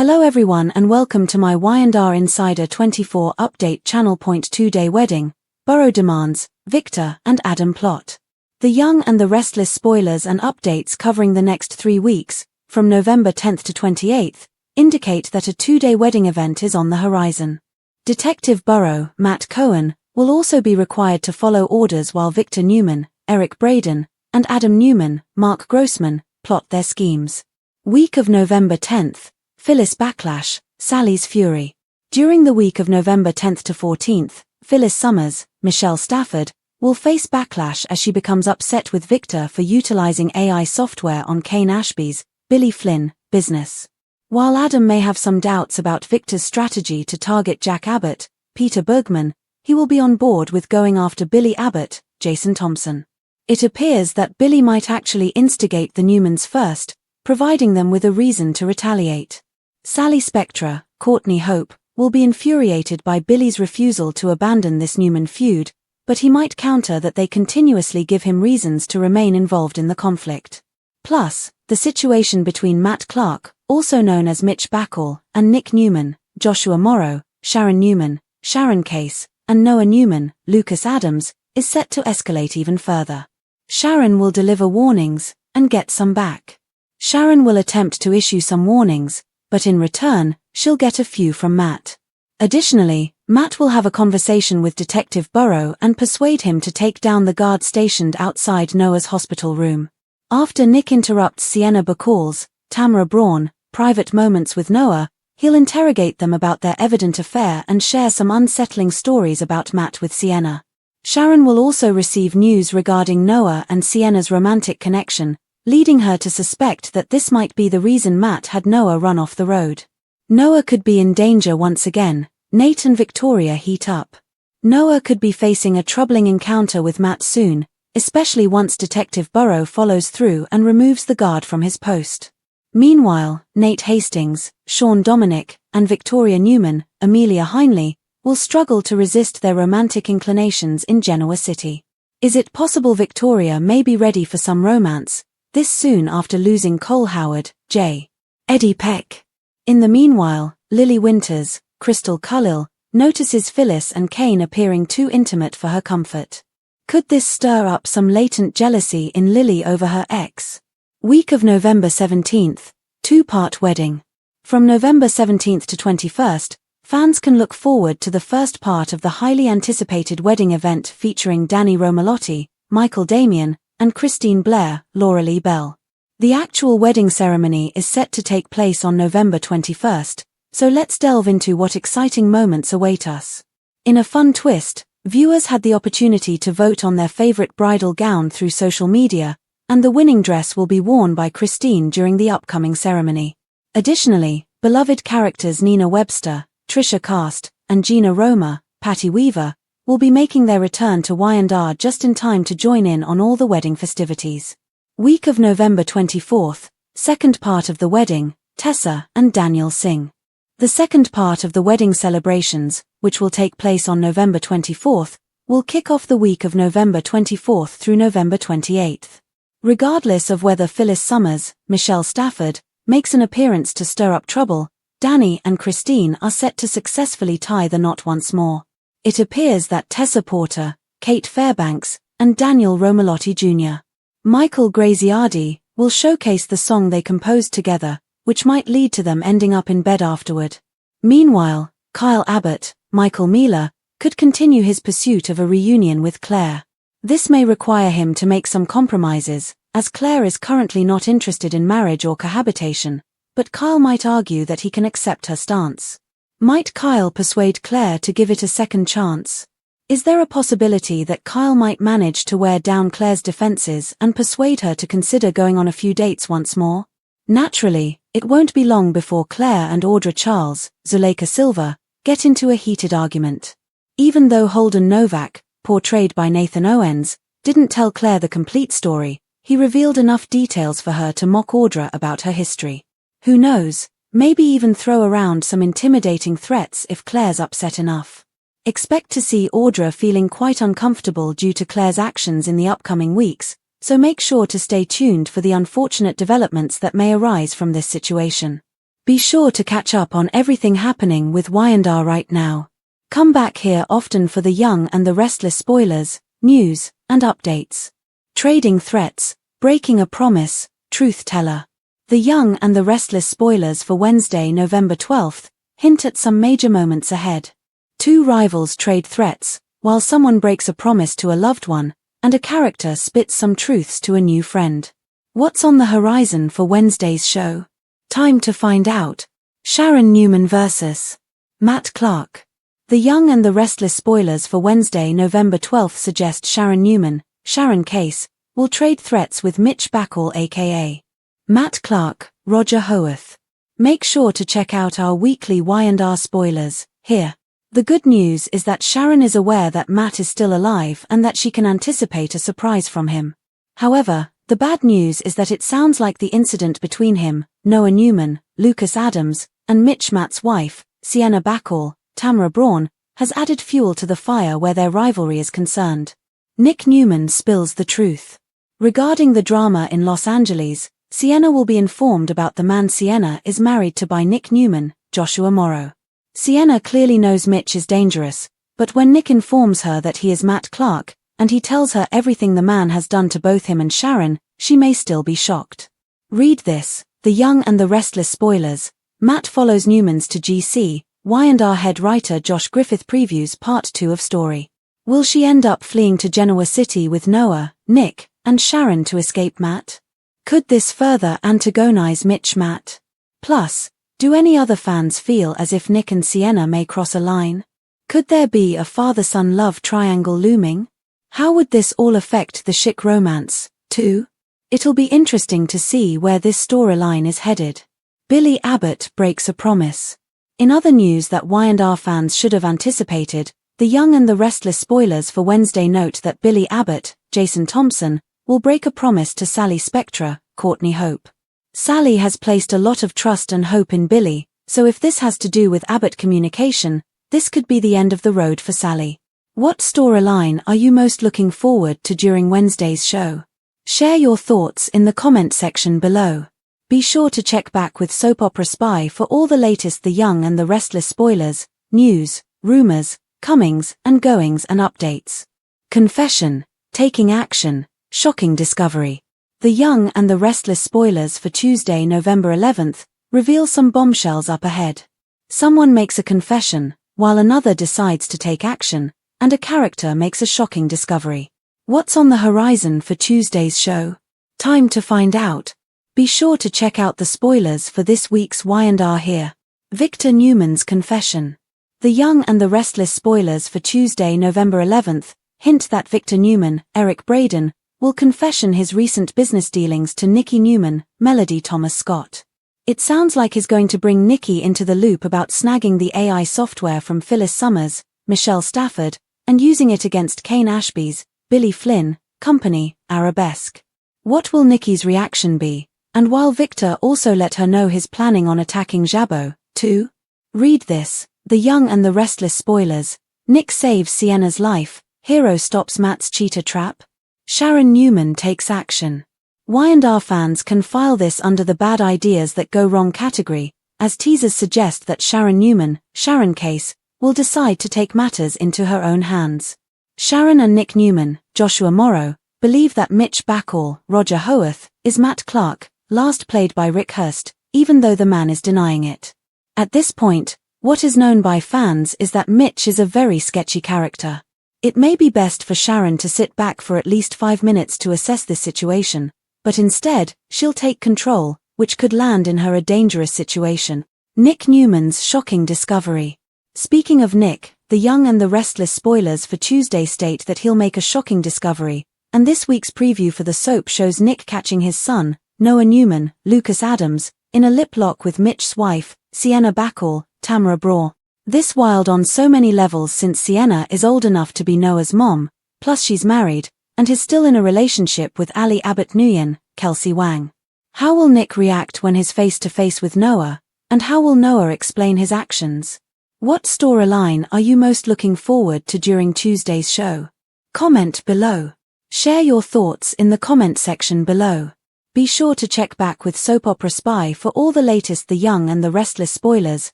Hello everyone and welcome to my Y&R Insider 24 update channel. 2-day wedding, Burrow demands, Victor and Adam plot. The young and the restless spoilers and updates covering the next 3 weeks, from November 10th to 28th, indicate that a 2-day wedding event is on the horizon. Detective Burrow, Matt Cohen, will also be required to follow orders while Victor Newman, Eric Braeden, and Adam Newman, Mark Grossman, plot their schemes. Week of November 10th. Phyllis backlash, Sally's fury. During the week of November 10th to 14th, Phyllis Summers, Michelle Stafford, will face backlash as she becomes upset with Victor for utilizing AI software on Kane Ashby's, Billy Flynn, business. While Adam may have some doubts about Victor's strategy to target Jack Abbott, Peter Bergman, he will be on board with going after Billy Abbott, Jason Thompson. It appears that Billy might actually instigate the Newmans first, providing them with a reason to retaliate. Sally Spectra, Courtney Hope, will be infuriated by Billy's refusal to abandon this Newman feud, but he might counter that they continuously give him reasons to remain involved in the conflict. Plus, the situation between Matt Clark, also known as Mitch Bacall, and Nick Newman, Joshua Morrow, Sharon Newman, Sharon Case, and Noah Newman, Lucas Adams, is set to escalate even further. Sharon will deliver warnings, and get some back. Sharon will attempt to issue some warnings, but in return, she'll get a few from Matt. Additionally, Matt will have a conversation with Detective Burrow and persuade him to take down the guard stationed outside Noah's hospital room. After Nick interrupts Sienna Bacall's, Tamara Braun, private moments with Noah, he'll interrogate them about their evident affair and share some unsettling stories about Matt with Sienna. Sharon will also receive news regarding Noah and Sienna's romantic connection, leading her to suspect that this might be the reason Matt had Noah run off the road. Noah could be in danger once again. Nate and Victoria heat up. Noah could be facing a troubling encounter with Matt soon, especially once Detective Burrow follows through and removes the guard from his post. Meanwhile, Nate Hastings, Sean Dominic, and Victoria Newman, Amelia Heinley, will struggle to resist their romantic inclinations in Genoa City. Is it possible Victoria may be ready for some romance, this soon after losing Cole Howard, J. Eddie Peck? In the meanwhile, Lily Winters, Crystal Cullill, notices Phyllis and Kane appearing too intimate for her comfort. Could this stir up some latent jealousy in Lily over her ex? Week of November 17th, 2-part wedding. From November 17th to 21st, fans can look forward to the first part of the highly anticipated wedding event featuring Danny Romalotti, Michael Damian, and Christine Blair, Laura Lee Bell. The actual wedding ceremony is set to take place on November 21st, so let's delve into what exciting moments await us. In a fun twist, viewers had the opportunity to vote on their favorite bridal gown through social media, and the winning dress will be worn by Christine during the upcoming ceremony. Additionally, beloved characters Nina Webster, Trisha Cast, and Gina Roma, Patty Weaver, will be making their return to Y&R just in time to join in on all the wedding festivities. Week of November 24th, second part of the wedding, Tessa and Daniel Singh. The second part of the wedding celebrations, which will take place on November 24th, will kick off the week of November 24th through November 28th. Regardless of whether Phyllis Summers, Michelle Stafford, makes an appearance to stir up trouble, Danny and Christine are set to successfully tie the knot once more. It appears that Tessa Porter, Kate Fairbanks, and Daniel Romalotti Jr. Michael Graziardi will showcase the song they composed together, which might lead to them ending up in bed afterward. Meanwhile, Kyle Abbott, Michael Mealer, could continue his pursuit of a reunion with Claire. This may require him to make some compromises, as Claire is currently not interested in marriage or cohabitation, but Kyle might argue that he can accept her stance. Might Kyle persuade Claire to give it a second chance? Is there a possibility that Kyle might manage to wear down Claire's defenses and persuade her to consider going on a few dates once more? Naturally, it won't be long before Claire and Audra Charles, Zuleika Silva, get into a heated argument. Even though Holden Novak, portrayed by Nathan Owens, didn't tell Claire the complete story, he revealed enough details for her to mock Audra about her history. Who knows? Maybe even throw around some intimidating threats if Claire's upset enough. Expect to see Audra feeling quite uncomfortable due to Claire's actions in the upcoming weeks, so make sure to stay tuned for the unfortunate developments that may arise from this situation. Be sure to catch up on everything happening with Y&R right now. Come back here often for the young and the restless spoilers, news, and updates. Trading threats, breaking a promise, truth teller. The young and the restless spoilers for Wednesday, November 12th, hint at some major moments ahead. Two rivals trade threats, while someone breaks a promise to a loved one, and a character spits some truths to a new friend. What's on the horizon for Wednesday's show? Time to find out. Sharon Newman vs. Matt Clark. The young and the restless spoilers for Wednesday, November 12th suggest Sharon Newman, Sharon Case, will trade threats with Mitch Bacal aka Matt Clark, Roger Howarth. Make sure to check out our weekly Y&R spoilers, here. The good news is that Sharon is aware that Matt is still alive and that she can anticipate a surprise from him. However, the bad news is that it sounds like the incident between him, Noah Newman, Lucas Adams, and Mitch Matt's wife, Sienna Bacal, Tamara Braun, has added fuel to the fire where their rivalry is concerned. Nick Newman spills the truth. Regarding the drama in Los Angeles, Sienna will be informed about the man Sienna is married to by Nick Newman, Joshua Morrow. Sienna clearly knows Mitch is dangerous, but when Nick informs her that he is Matt Clark, and he tells her everything the man has done to both him and Sharon, she may still be shocked. Read this, The Young and the Restless spoilers. Matt follows Newmans to GC, Y&R head writer Josh Griffith previews part 2 of story. Will she end up fleeing to Genoa City with Noah, Nick, and Sharon to escape Matt? Could this further antagonize Mitch Matt? Plus, do any other fans feel as if Nick and Sienna may cross a line? Could there be a father-son love triangle looming? How would this all affect the chic romance, too? It'll be interesting to see where this storyline is headed. Billy Abbott breaks a promise. In other news that Y&R fans should have anticipated, the young and the restless spoilers for Wednesday note that Billy Abbott, Jason Thompson, will break a promise to Sally Spectra, Courtney Hope. Sally has placed a lot of trust and hope in Billy, so if this has to do with Abbott communication, this could be the end of the road for Sally. What storyline are you most looking forward to during Wednesday's show? Share your thoughts in the comment section below. Be sure to check back with Soap Opera Spy for all the latest The Young and the Restless spoilers, news, rumors, comings and goings and updates. Confession, taking action, shocking discovery. The Young and the Restless spoilers for Tuesday, November 11th, reveal some bombshells up ahead. Someone makes a confession, while another decides to take action, and a character makes a shocking discovery. What's on the horizon for Tuesday's show? Time to find out. Be sure to check out the spoilers for this week's Y&R here. Victor Newman's confession. The Young and the Restless spoilers for Tuesday, November 11th, hint that Victor Newman, Eric Braeden, will confession his recent business dealings to Nikki Newman, Melody Thomas Scott. It sounds like he's going to bring Nikki into the loop about snagging the AI software from Phyllis Summers, Michelle Stafford, and using it against Kane Ashby's, Billy Flynn, company, Arabesque. What will Nikki's reaction be? And while Victor also let her know he's planning on attacking Jabbo, too? Read this, The Young and the Restless spoilers. Nick saves Sienna's life, hero stops Matt's cheetah trap. Sharon Newman takes action. Y&R fans can file this under the bad ideas that go wrong category, as teasers suggest that Sharon Newman, Sharon Case, will decide to take matters into her own hands. Sharon and Nick Newman, Joshua Morrow, believe that Mitch Bacal, Roger Howarth, is Matt Clark, last played by Rick Hurst, even though the man is denying it. At this point, what is known by fans is that Mitch is a very sketchy character. It may be best for Sharon to sit back for at least 5 minutes to assess this situation, but instead, she'll take control, which could land in her a dangerous situation. Nick Newman's shocking discovery. Speaking of Nick, The Young and the Restless spoilers for Tuesday state that he'll make a shocking discovery, and this week's preview for the soap shows Nick catching his son, Noah Newman, Lucas Adams, in a lip lock with Mitch's wife, Sienna Bacal, Tamara Braun. This wild on so many levels since Sienna is old enough to be Noah's mom, plus she's married, and is still in a relationship with Ali Abbott Nguyen, Kelsey Wang. How will Nick react when he's face to face with Noah, and how will Noah explain his actions? What storyline are you most looking forward to during Tuesday's show? Comment below. Share your thoughts in the comment section below. Be sure to check back with Soap Opera Spy for all the latest The Young and the Restless spoilers,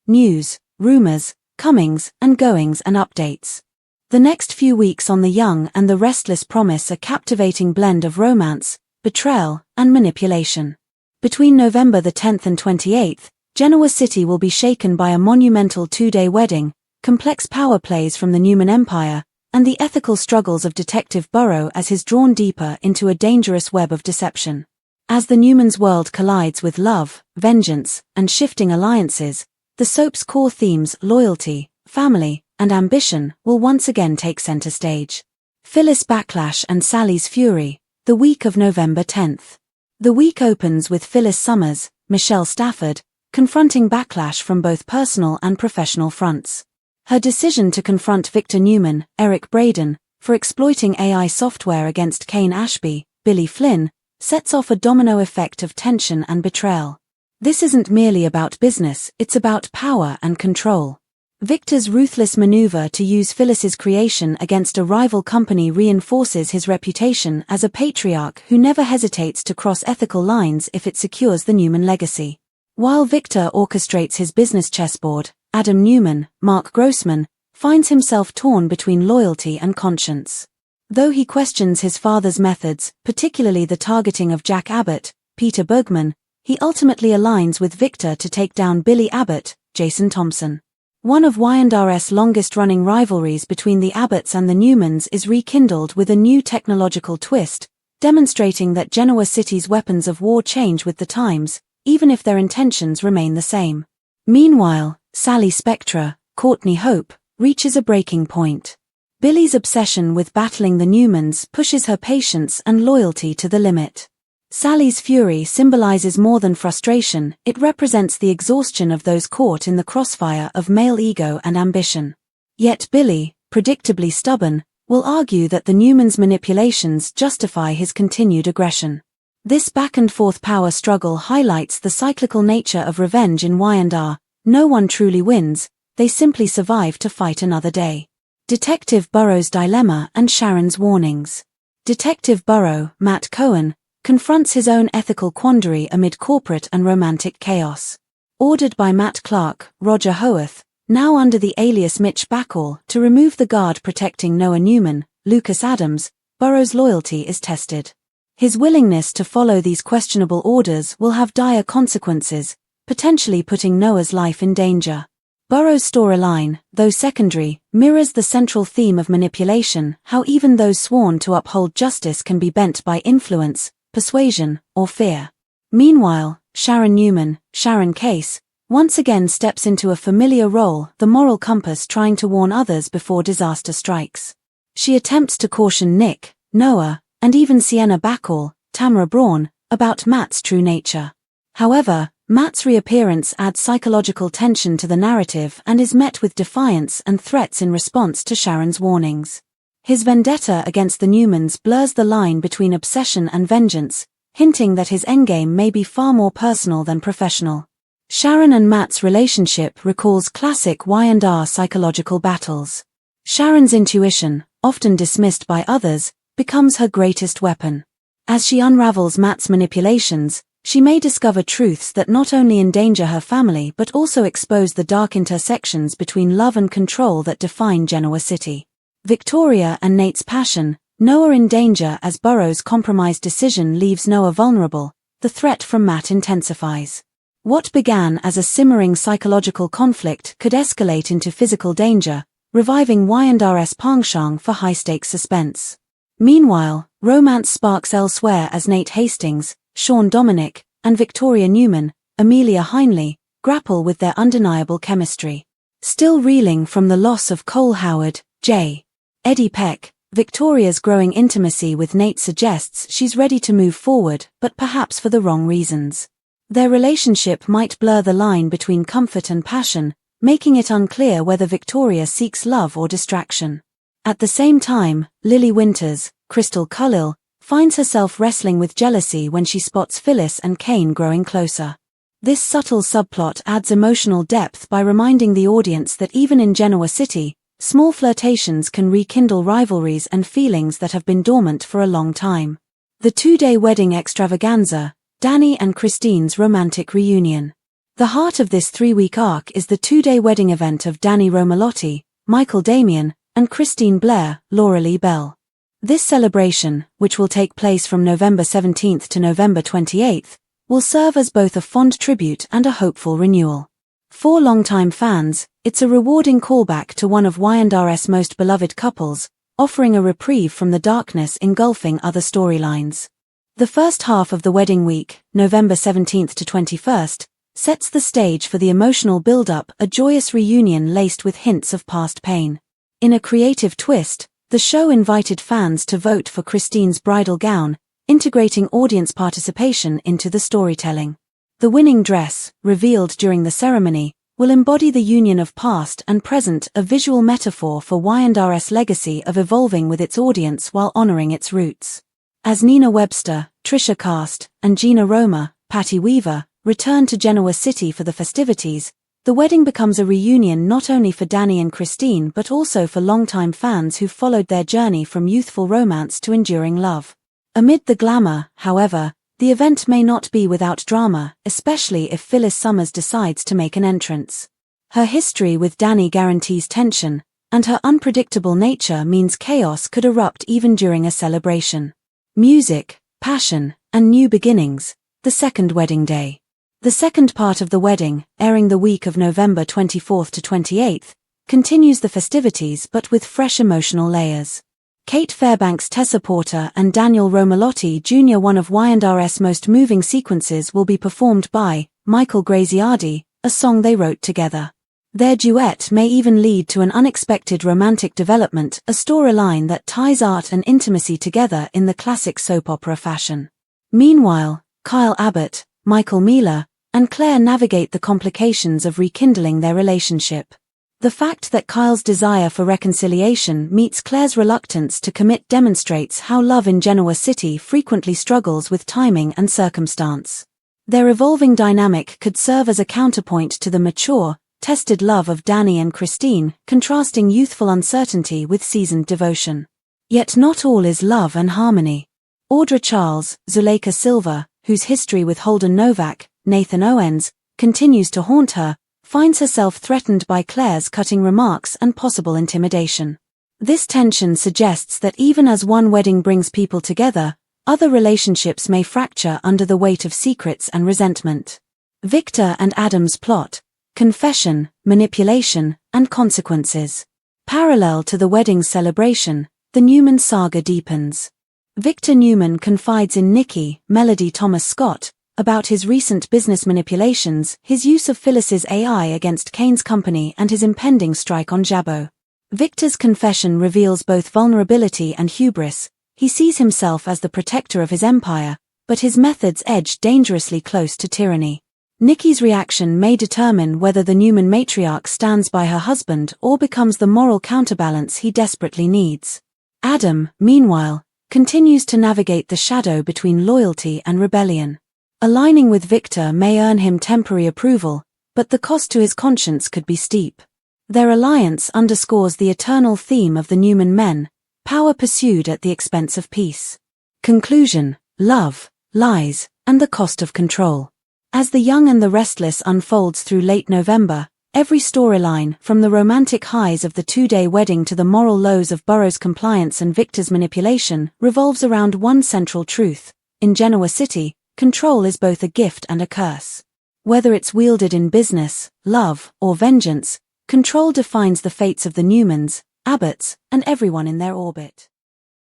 news, rumors, comings and goings and updates. The next few weeks on The Young and the Restless promise a captivating blend of romance, betrayal, and manipulation. Between November the 10th and 28th, Genoa City will be shaken by a monumental 2-day wedding, complex power plays from the Newman Empire, and the ethical struggles of Detective Burrow as he's drawn deeper into a dangerous web of deception. As the Newman's world collides with love, vengeance, and shifting alliances, the soap's core themes, loyalty, family, and ambition, will once again take center stage. Phyllis' backlash and Sally's fury, the week of November 10th. The week opens with Phyllis Summers, Michelle Stafford, confronting backlash from both personal and professional fronts. Her decision to confront Victor Newman, Eric Braeden, for exploiting AI software against Kane Ashby, Billy Flynn, sets off a domino effect of tension and betrayal. This isn't merely about business, it's about power and control. Victor's ruthless maneuver to use Phyllis's creation against a rival company reinforces his reputation as a patriarch who never hesitates to cross ethical lines if it secures the Newman legacy. While Victor orchestrates his business chessboard, Adam Newman, Mark Grossman, finds himself torn between loyalty and conscience. Though he questions his father's methods, particularly the targeting of Jack Abbott, Peter Bergman, he ultimately aligns with Victor to take down Billy Abbott, Jason Thompson. One of Y&R's longest-running rivalries between the Abbotts and the Newmans is rekindled with a new technological twist, demonstrating that Genoa City's weapons of war change with the times, even if their intentions remain the same. Meanwhile, Sally Spectra, Courtney Hope, reaches a breaking point. Billy's obsession with battling the Newmans pushes her patience and loyalty to the limit. Sally's fury symbolizes more than frustration, it represents the exhaustion of those caught in the crossfire of male ego and ambition. Yet Billy, predictably stubborn, will argue that the Newmans' manipulations justify his continued aggression. This back-and-forth power struggle highlights the cyclical nature of revenge in Y&R. No one truly wins, they simply survive to fight another day. Detective Burrow's dilemma and Sharon's warnings. Detective Burrow, Matt Cohen, confronts his own ethical quandary amid corporate and romantic chaos. Ordered by Matt Clark, Roger Howarth, now under the alias Mitch Bacall, to remove the guard protecting Noah Newman, Lucas Adams, Burrow's loyalty is tested. His willingness to follow these questionable orders will have dire consequences, potentially putting Noah's life in danger. Burrow's storyline, though secondary, mirrors the central theme of manipulation, how even those sworn to uphold justice can be bent by influence, persuasion, or fear. Meanwhile, Sharon Newman, Sharon Case, once again steps into a familiar role, the moral compass trying to warn others before disaster strikes. She attempts to caution Nick, Noah, and even Sienna Bacall, Tamara Braun, about Matt's true nature. However, Matt's reappearance adds psychological tension to the narrative and is met with defiance and threats in response to Sharon's warnings. His vendetta against the Newmans blurs the line between obsession and vengeance, hinting that his endgame may be far more personal than professional. Sharon and Matt's relationship recalls classic Y&R psychological battles. Sharon's intuition, often dismissed by others, becomes her greatest weapon. As she unravels Matt's manipulations, she may discover truths that not only endanger her family but also expose the dark intersections between love and control that define Genoa City. Victoria and Nate's passion, Noah in danger as Burrow's compromised decision leaves Noah vulnerable, the threat from Matt intensifies. What began as a simmering psychological conflict could escalate into physical danger, reviving Y&R's penchant for high-stakes suspense. Meanwhile, romance sparks elsewhere as Nate Hastings, Sean Dominic, and Victoria Newman, Amelia Heinley, grapple with their undeniable chemistry. Still reeling from the loss of Cole Howard, J. Eddie Peck, Victoria's growing intimacy with Nate suggests she's ready to move forward, but perhaps for the wrong reasons. Their relationship might blur the line between comfort and passion, making it unclear whether Victoria seeks love or distraction. At the same time, Lily Winters, Crystal Khalil, finds herself wrestling with jealousy when she spots Phyllis and Kane growing closer. This subtle subplot adds emotional depth by reminding the audience that even in Genoa City, small flirtations can rekindle rivalries and feelings that have been dormant for a long time. The two-day wedding extravaganza, Danny and Christine's romantic reunion. The heart of this three-week arc is the two-day wedding event of Danny Romalotti, Michael Damian, and Christine Blair, Laura Lee Bell. This celebration, which will take place from November 17th to November 28th, will serve as both a fond tribute and a hopeful renewal. For longtime fans, it's a rewarding callback to one of Y&R's most beloved couples, offering a reprieve from the darkness engulfing other storylines. The first half of the wedding week, November 17th to 21st, sets the stage for the emotional build-up, a joyous reunion laced with hints of past pain. In a creative twist, the show invited fans to vote for Christine's bridal gown, integrating audience participation into the storytelling. The winning dress, revealed during the ceremony, will embody the union of past and present, a visual metaphor for Y&R's legacy of evolving with its audience while honoring its roots. As Nina Webster, Trisha Cast, and Gina Roma, Patty Weaver, return to Genoa City for the festivities, the wedding becomes a reunion not only for Danny and Christine but also for longtime fans who followed their journey from youthful romance to enduring love. Amid the glamour, however, the event may not be without drama, especially if Phyllis Summers decides to make an entrance. Her history with Danny guarantees tension, and her unpredictable nature means chaos could erupt even during a celebration. Music, passion, and new beginnings, the second wedding day. The second part of the wedding, airing the week of November 24th to 28th, continues the festivities but with fresh emotional layers. Kate Fairbanks, Tessa Porter, and Daniel Romalotti Jr. One of Y&R's most moving sequences will be performed by Michael Graziardi, a song they wrote together. Their duet may even lead to an unexpected romantic development, a storyline that ties art and intimacy together in the classic soap opera fashion. Meanwhile, Kyle Abbott, Michael Mealer, and Claire navigate the complications of rekindling their relationship. The fact that Kyle's desire for reconciliation meets Claire's reluctance to commit demonstrates how love in Genoa City frequently struggles with timing and circumstance. Their evolving dynamic could serve as a counterpoint to the mature, tested love of Danny and Christine, contrasting youthful uncertainty with seasoned devotion. Yet not all is love and harmony. Audra Charles, Zuleika Silva, whose history with Holden Novak, Nathan Owens, continues to haunt her, finds herself threatened by Claire's cutting remarks and possible intimidation. This tension suggests that even as one wedding brings people together, other relationships may fracture under the weight of secrets and resentment. Victor and Adam's plot: confession, manipulation, and consequences. Parallel to the wedding's celebration, the Newman saga deepens. Victor Newman confides in Nikki, Melody Thomas Scott, about his recent business manipulations, his use of Phyllis's AI against Kane's company, and his impending strike on Jabbo. Victor's confession reveals both vulnerability and hubris. He sees himself as the protector of his empire, but his methods edge dangerously close to tyranny. Nikki's reaction may determine whether the Newman matriarch stands by her husband or becomes the moral counterbalance he desperately needs. Adam, meanwhile, continues to navigate the shadow between loyalty and rebellion. Aligning with Victor may earn him temporary approval, but the cost to his conscience could be steep. Their alliance underscores the eternal theme of the Newman men: power pursued at the expense of peace. Conclusion: love, lies, and the cost of control. As The Young and the Restless unfolds through late November, every storyline, from the romantic highs of the two-day wedding to the moral lows of Burrow's compliance and Victor's manipulation, revolves around one central truth: in Genoa City, control is both a gift and a curse. Whether it's wielded in business, love, or vengeance, control defines the fates of the Newmans, Abbotts, and everyone in their orbit.